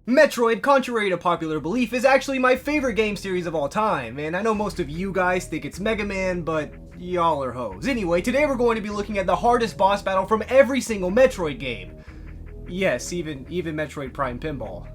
Metroid, contrary to popular belief, is actually my favorite game series of all time, and I know most of you guys think it's Mega Man, but y'all are hoes. Anyway, today we're going to be looking at the hardest boss battle from every single Metroid game. Yes, even Metroid Prime Pinball.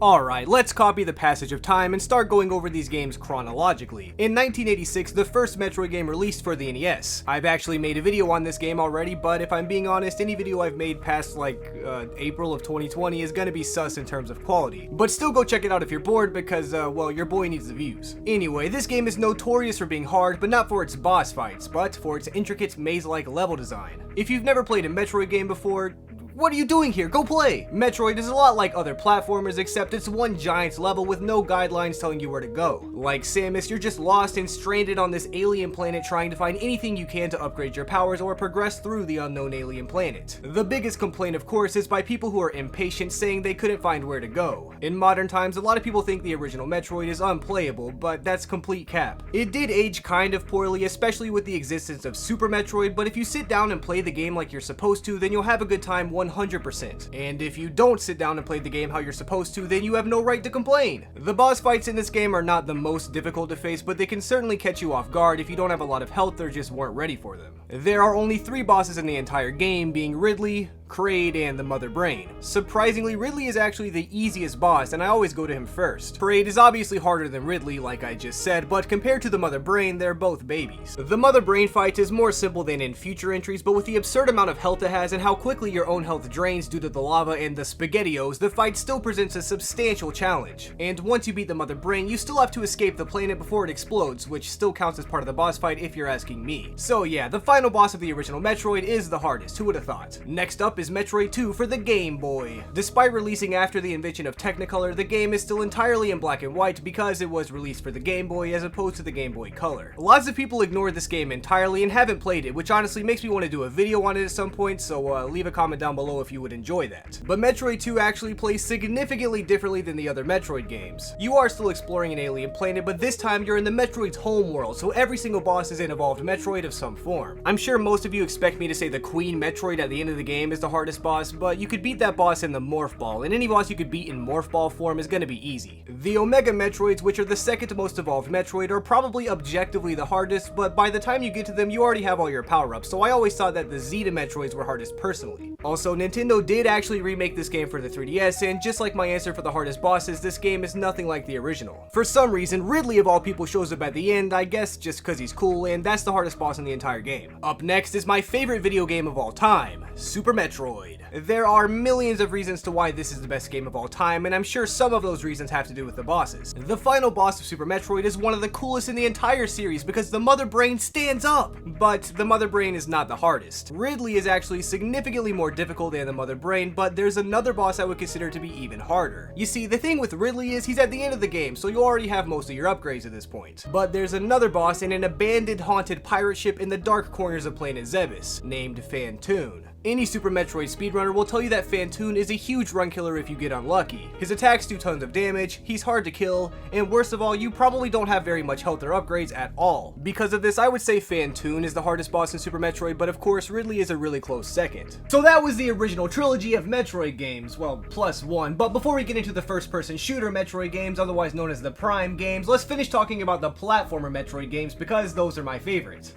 Alright, let's copy the passage of time and start going over these games chronologically. In 1986, the first Metroid game released for the NES. I've actually made a video on this game already, but if I'm being honest, any video I've made past April of 2020 is gonna be sus in terms of quality. But still go check it out if you're bored because, well, your boy needs the views. Anyway, this game is notorious for being hard, but not for its boss fights, but for its intricate maze-like level design. If you've never played a Metroid game before, what are you doing here? Go play! Metroid is a lot like other platformers, except it's one giant level with no guidelines telling you where to go. Like Samus, you're just lost and stranded on this alien planet trying to find anything you can to upgrade your powers or progress through the unknown alien planet. The biggest complaint, of course, is by people who are impatient saying they couldn't find where to go. In modern times, a lot of people think the original Metroid is unplayable, but that's complete cap. It did age kind of poorly, especially with the existence of Super Metroid, but if you sit down and play the game like you're supposed to, then you'll have a good time 100%. And if you don't sit down and play the game how you're supposed to, then you have no right to complain. The boss fights in this game are not the most difficult to face, but they can certainly catch you off guard if you don't have a lot of health or just weren't ready for them. There are only 3 bosses in the entire game, being Ridley, Kraid, and the Mother Brain. Surprisingly, Ridley is actually the easiest boss, and I always go to him first. Kraid is obviously harder than Ridley, like I just said, but compared to the Mother Brain, they're both babies. The Mother Brain fight is more simple than in future entries, but with the absurd amount of health it has and how quickly your own health drains due to the lava and the SpaghettiOs, the fight still presents a substantial challenge. And once you beat the Mother Brain, you still have to escape the planet before it explodes, which still counts as part of the boss fight if you're asking me. So yeah, the final boss of the original Metroid is the hardest, who would have thought? Next up is Metroid 2 for the Game Boy. Despite releasing after the invention of Technicolor, the game is still entirely in black and white because it was released for the Game Boy as opposed to the Game Boy Color. Lots of people ignored this game entirely and haven't played it, which honestly makes me want to do a video on it at some point, so leave a comment down below if you would enjoy that. But Metroid 2 actually plays significantly differently than the other Metroid games. You are still exploring an alien planet, but this time you're in the Metroid's home world, so every single boss is an evolved Metroid of some form. I'm sure most of you expect me to say the Queen Metroid at the end of the game is the hardest boss, but you could beat that boss in the Morph Ball, and any boss you could beat in Morph Ball form is gonna be easy. The Omega Metroids, which are the second most evolved Metroid, are probably objectively the hardest, but by the time you get to them, you already have all your power-ups, so I always thought that the Zeta Metroids were hardest personally. Also, Nintendo did actually remake this game for the 3DS, and just like my answer for the hardest bosses, this game is nothing like the original. For some reason, Ridley of all people shows up at the end, I guess just cause he's cool, and that's the hardest boss in the entire game. Up next is my favorite video game of all time, Super Metroid. There are millions of reasons to why this is the best game of all time, and I'm sure some of those reasons have to do with the bosses. The final boss of Super Metroid is one of the coolest in the entire series because the Mother Brain stands up! But the Mother Brain is not the hardest. Ridley is actually significantly more difficult than the Mother Brain, but there's another boss I would consider to be even harder. You see, the thing with Ridley is he's at the end of the game, so you already have most of your upgrades at this point. But there's another boss in an abandoned haunted pirate ship in the dark corners of planet Zebes, named Phantoon. Any Super Metroid speedrunner will tell you that Phantoon is a huge run killer if you get unlucky. His attacks do tons of damage, he's hard to kill, and worst of all, you probably don't have very much health or upgrades at all. Because of this, I would say Phantoon is the hardest boss in Super Metroid, but of course, Ridley is a really close second. So that was the original trilogy of Metroid games, well, plus one, but before we get into the first-person shooter Metroid games, otherwise known as the Prime games, let's finish talking about the platformer Metroid games because those are my favorites.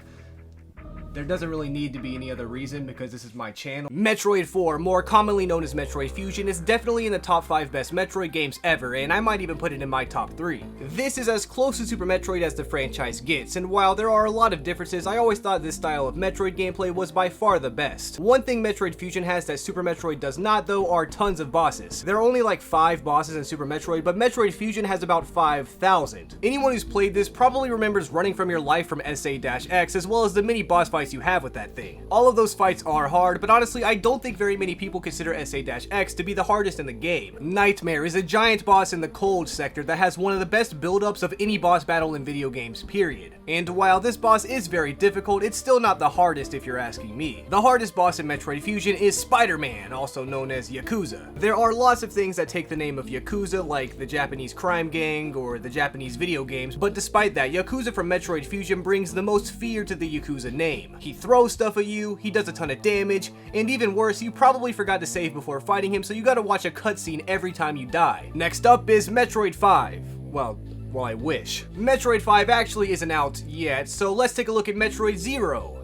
There doesn't really need to be any other reason because this is my channel. Metroid 4, more commonly known as Metroid Fusion, is definitely in the top 5 best Metroid games ever, and I might even put it in my top 3. This is as close to Super Metroid as the franchise gets, and while there are a lot of differences, I always thought this style of Metroid gameplay was by far the best. One thing Metroid Fusion has that Super Metroid does not, though, are tons of bosses. There are only like 5 bosses in Super Metroid, but Metroid Fusion has about 5,000. Anyone who's played this probably remembers running from your life from SA-X, as well as the mini boss fights you have with that thing. All of those fights are hard, but honestly, I don't think very many people consider SA-X to be the hardest in the game. Nightmare is a giant boss in the cold sector that has one of the best build-ups of any boss battle in video games, period. And while this boss is very difficult, it's still not the hardest if you're asking me. The hardest boss in Metroid Fusion is Spider-Man, also known as Yakuza. There are lots of things that take the name of Yakuza, like the Japanese crime gang or the Japanese video games, but despite that, Yakuza from Metroid Fusion brings the most fear to the Yakuza name. He throws stuff at you, he does a ton of damage, and even worse, you probably forgot to save before fighting him, so you gotta watch a cutscene every time you die. Next up is Metroid 5. Well, I wish. Metroid 5 actually isn't out yet, so let's take a look at Metroid Zero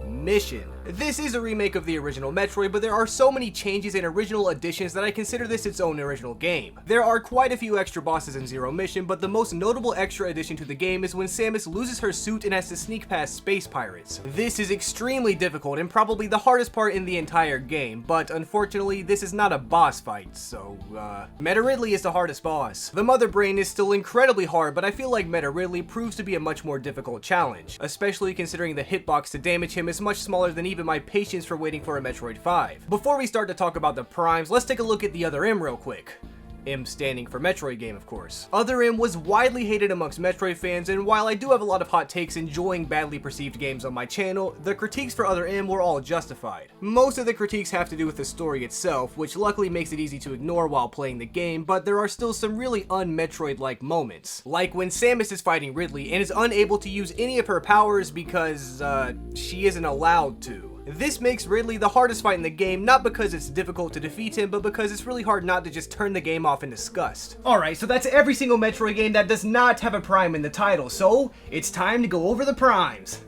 Mission. This is a remake of the original Metroid, but there are so many changes and original additions that I consider this its own original game. There are quite a few extra bosses in Zero Mission, but the most notable extra addition to the game is when Samus loses her suit and has to sneak past space pirates. This is extremely difficult and probably the hardest part in the entire game, but unfortunately this is not a boss fight, so Meta Ridley is the hardest boss. The Mother Brain is still incredibly hard, but I feel like Meta Ridley proves to be a much more difficult challenge, especially considering the hitbox to damage him is much smaller than even my patience for waiting for a Metroid 5. Before we start to talk about the primes, let's take a look at the Other M real quick. M standing for Metroid game, of course. Other M was widely hated amongst Metroid fans, and while I do have a lot of hot takes enjoying badly perceived games on my channel, the critiques for Other M were all justified. Most of the critiques have to do with the story itself, which luckily makes it easy to ignore while playing the game, but there are still some really un-Metroid-like moments. Like when Samus is fighting Ridley and is unable to use any of her powers because, she isn't allowed to. This makes Ridley the hardest fight in the game, not because it's difficult to defeat him, but because it's really hard not to just turn the game off in disgust. Alright, so that's every single Metroid game that does not have a prime in the title, so it's time to go over the primes.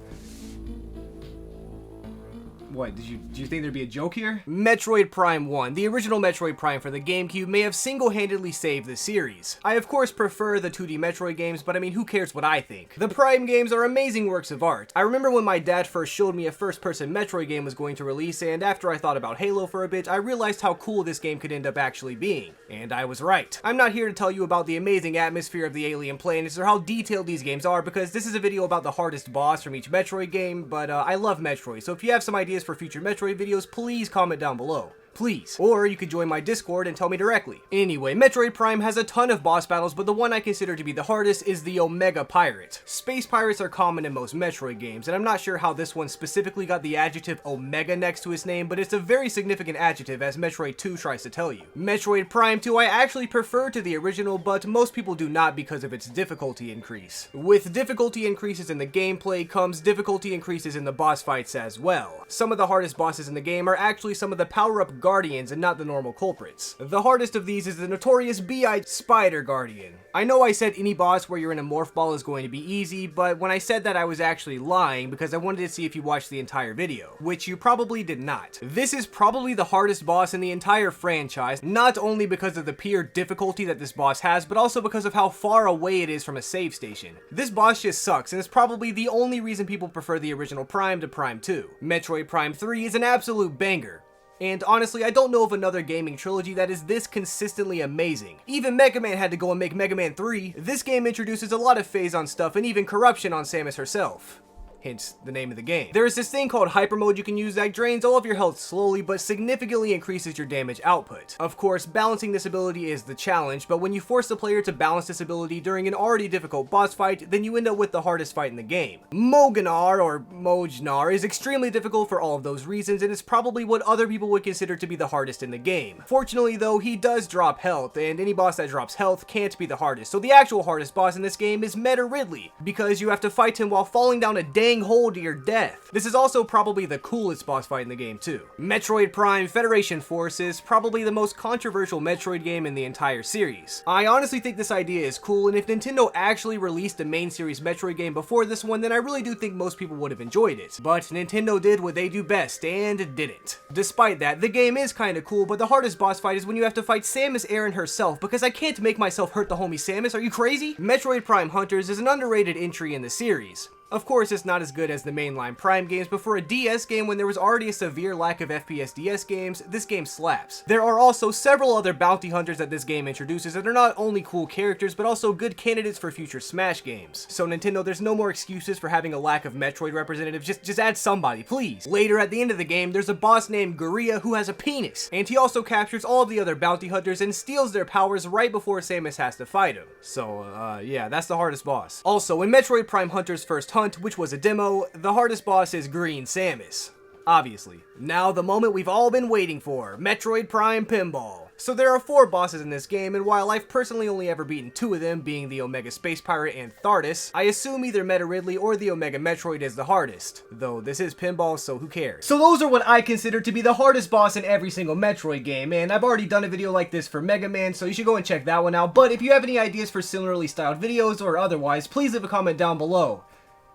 What, do you think there'd be a joke here? Metroid Prime 1, the original Metroid Prime for the GameCube, may have single-handedly saved the series. I of course prefer the 2D Metroid games, but I mean, who cares what I think? The Prime games are amazing works of art. I remember when my dad first showed me a first-person Metroid game was going to release, and after I thought about Halo for a bit, I realized how cool this game could end up actually being. And I was right. I'm not here to tell you about the amazing atmosphere of the alien planets or how detailed these games are, because this is a video about the hardest boss from each Metroid game, but I love Metroid, so if you have some ideas for future Metroid videos, please comment down below. Please. Or you could join my Discord and tell me directly. Anyway, Metroid Prime has a ton of boss battles, but the one I consider to be the hardest is the Omega Pirate. Space pirates are common in most Metroid games, and I'm not sure how this one specifically got the adjective Omega next to its name, but it's a very significant adjective, as Metroid 2 tries to tell you. Metroid Prime 2 I actually prefer to the original, but most people do not because of its difficulty increase. With difficulty increases in the gameplay comes difficulty increases in the boss fights as well. Some of the hardest bosses in the game are actually some of the power-up Guardians and not the normal culprits. The hardest of these is the notorious Bee-Eyed Spider Guardian. I know I said any boss where you're in a morph ball is going to be easy, but when I said that I was actually lying because I wanted to see if you watched the entire video, which you probably did not. This is probably the hardest boss in the entire franchise, not only because of the pure difficulty that this boss has, but also because of how far away it is from a save station. This boss just sucks, and it's probably the only reason people prefer the original Prime to Prime 2. Metroid Prime 3 is an absolute banger. And honestly, I don't know of another gaming trilogy that is this consistently amazing. Even Mega Man had to go and make Mega Man 3. This game introduces a lot of phase-on stuff and even corruption on Samus herself. Hence the name of the game. There is this thing called Hyper Mode you can use that drains all of your health slowly but significantly increases your damage output. Of course, balancing this ability is the challenge, but when you force the player to balance this ability during an already difficult boss fight, then you end up with the hardest fight in the game. Moganar, or Mojnar, is extremely difficult for all of those reasons, and is probably what other people would consider to be the hardest in the game. Fortunately though, he does drop health, and any boss that drops health can't be the hardest, so the actual hardest boss in this game is Meta Ridley, because you have to fight him while falling down a dang hole to your death. This is also probably the coolest boss fight in the game too. Metroid Prime Federation Force is probably the most controversial Metroid game in the entire series. I honestly think this idea is cool, and if Nintendo actually released a main series Metroid game before this one, then I really do think most people would have enjoyed it. But Nintendo did what they do best, and didn't. Despite that, the game is kinda cool, but the hardest boss fight is when you have to fight Samus Aran herself, because I can't make myself hurt the homie Samus, are you crazy? Metroid Prime Hunters is an underrated entry in the series. Of course, it's not as good as the mainline Prime games, but for a DS game when there was already a severe lack of FPS DS games, this game slaps. There are also several other bounty hunters that this game introduces that are not only cool characters, but also good candidates for future Smash games. So Nintendo, there's no more excuses for having a lack of Metroid representatives, just add somebody, please. Later at the end of the game, there's a boss named Guria who has a penis, and he also captures all of the other bounty hunters and steals their powers right before Samus has to fight him. So, yeah, that's the hardest boss. Also, in Metroid Prime Hunter's first hunt, which was a demo, the hardest boss is Green Samus. Obviously. Now the moment we've all been waiting for, Metroid Prime Pinball. So there are 4 bosses in this game, and while I've personally only ever beaten 2 of them, being the Omega Space Pirate and Thardus, I assume either Meta Ridley or the Omega Metroid is the hardest. Though this is Pinball, so who cares? So those are what I consider to be the hardest boss in every single Metroid game, and I've already done a video like this for Mega Man, so you should go and check that one out. But if you have any ideas for similarly styled videos or otherwise, please leave a comment down below.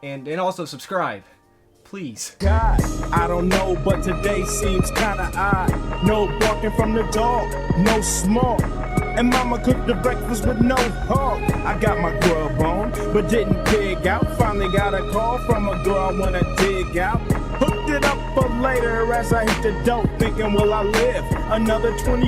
And also subscribe. Please. God, I don't know, but today seems kinda odd. No barking from the dog, no smoke. And mama cooked the breakfast with no hog. I got my grub on, but didn't dig out. Finally got a call from a girl I wanna dig out. Hooked it up for later as I hit the dope, thinking will I live another 20